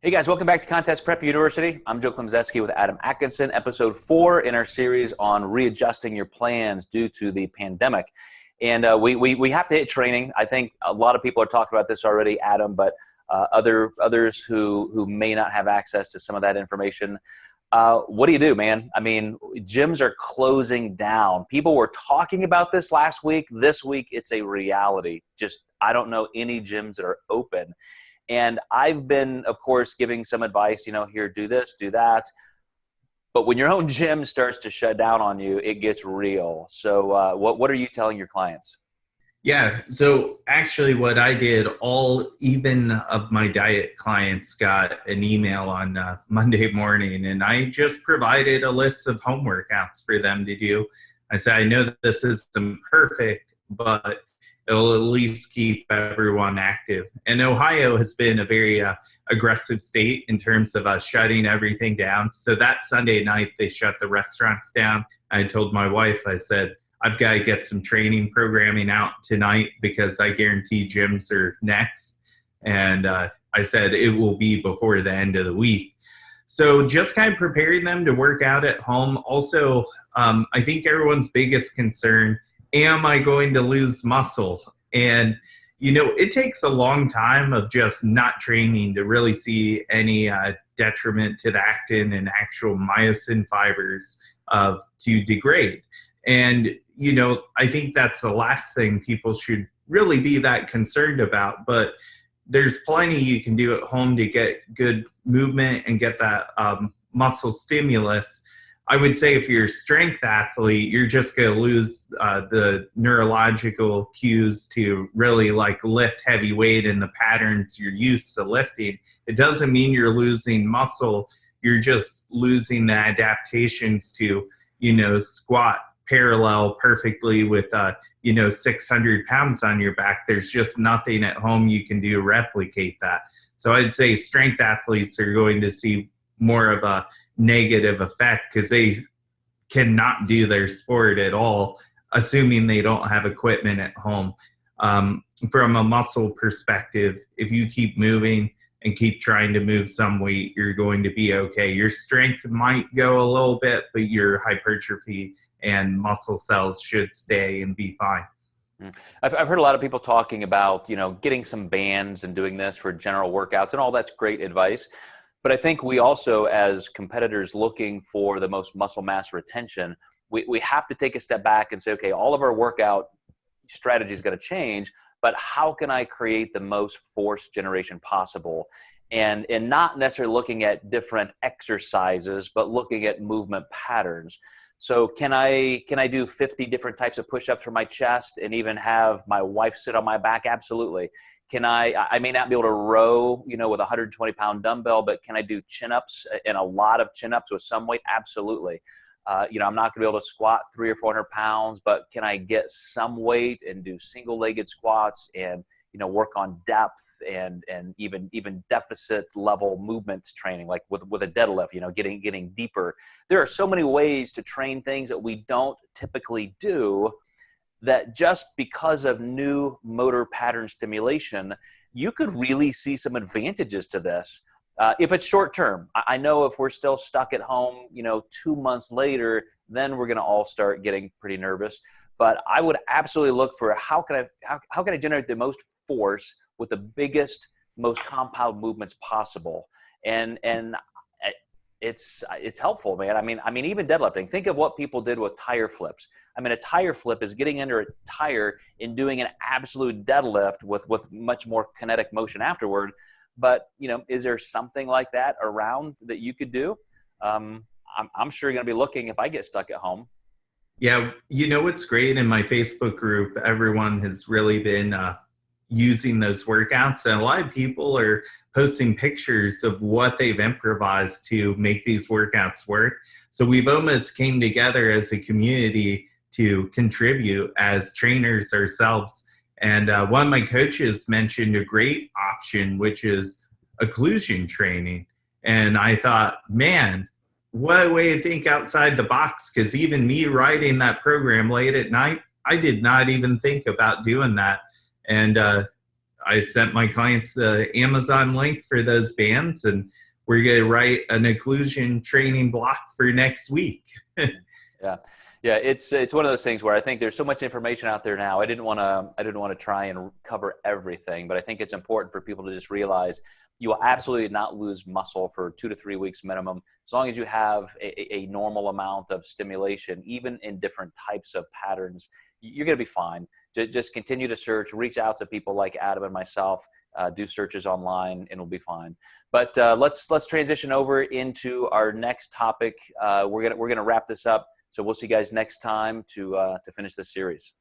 Hey guys, welcome back to Contest Prep University. I'm Joe Klemczewski with Adam Atkinson, episode 4 in our series on readjusting your plans due to the pandemic. And we have to hit training. I think a lot of people are talking about this already, Adam, but others who may not have access to some of that information. What do you do, man? I mean, gyms are closing down. People were talking about this last week. This week, it's a reality. Just, I don't know any gyms that are open. And I've been, of course, giving some advice, here, do this, do that. But when your own gym starts to shut down on you, it gets real. So what are you telling your clients? Yeah, so actually what I did, even of my diet clients got an email on Monday morning, and I just provided a list of home workouts for them to do. I said, I know that this isn't perfect, but it'll at least keep everyone active. And Ohio has been a very aggressive state in terms of shutting everything down. So that Sunday night, they shut the restaurants down. I told my wife, I said, I've got to get some training programming out tonight because I guarantee gyms are next. And I said it will be before the end of the week. So just kind of preparing them to work out at home. Also, I think everyone's biggest concern, am I going to lose muscle? And, it takes a long time of just not training to really see any detriment to the actin and actual myosin fibers to degrade. And, I think that's the last thing people should really be that concerned about. But there's plenty you can do at home to get good movement and get that muscle stimulus. I would say if you're a strength athlete, you're just going to lose the neurological cues to really lift heavy weight in the patterns you're used to lifting. It doesn't mean you're losing muscle. You're just losing the adaptations to, squat parallel perfectly with, 600 pounds on your back. There's just nothing at home you can do to replicate that. So I'd say strength athletes are going to see more of a negative effect because they cannot do their sport at all, assuming they don't have equipment at home. From a muscle perspective, if you keep moving and keep trying to move some weight, you're going to be okay. Your strength might go a little bit, but your hypertrophy and muscle cells should stay and be fine. I've heard a lot of people talking about, getting some bands and doing this for general workouts, and all that's great advice. But I think we also, as competitors looking for the most muscle mass retention, we have to take a step back and say, okay, all of our workout strategy is going to change, but how can I create the most force generation possible? And not necessarily looking at different exercises, but looking at movement patterns. So can I do 50 different types of push-ups for my chest and even have my wife sit on my back? Absolutely. Can I may not be able to row, with a 120-pound dumbbell, but can I do chin-ups and a lot of chin-ups with some weight? Absolutely. I'm not going to be able to squat 300 or 400 pounds, but can I get some weight and do single-legged squats and, work on depth and even deficit level movements training, like with a deadlift, getting deeper. There are so many ways to train things that we don't typically do, that just because of new motor pattern stimulation, you could really see some advantages to this. If it's short term, I know if we're still stuck at home, 2 months later, then we're going to all start getting pretty nervous. But I would absolutely look for how can I generate the most force with the biggest, most compound movements possible. And it's helpful, man. I mean, even deadlifting. Think of what people did with tire flips. A tire flip is getting under a tire and doing an absolute deadlift with much more kinetic motion afterward. But, is there something like that around that you could do? I'm sure you're going to be looking if I get stuck at home. Yeah, what's great in my Facebook group, everyone has really been using those workouts, and a lot of people are posting pictures of what they've improvised to make these workouts work. So we've almost came together as a community to contribute as trainers ourselves. And one of my coaches mentioned a great option, which is occlusion training. And I thought, man, what a way to think outside the box, because even me writing that program late at night, I did not even think about doing that. And I sent my clients the Amazon link for those bands, and we're going to write an occlusion training block for next week. Yeah. Yeah, it's one of those things where I think there's so much information out there now. I didn't want to try and cover everything, but I think it's important for people to just realize you will absolutely not lose muscle for 2 to 3 weeks minimum, as long as you have a normal amount of stimulation, even in different types of patterns. You're going to be fine. Just continue to search, reach out to people like Adam and myself, do searches online, and we'll be fine. But let's transition over into our next topic. We're gonna wrap this up. So we'll see you guys next time to finish this series.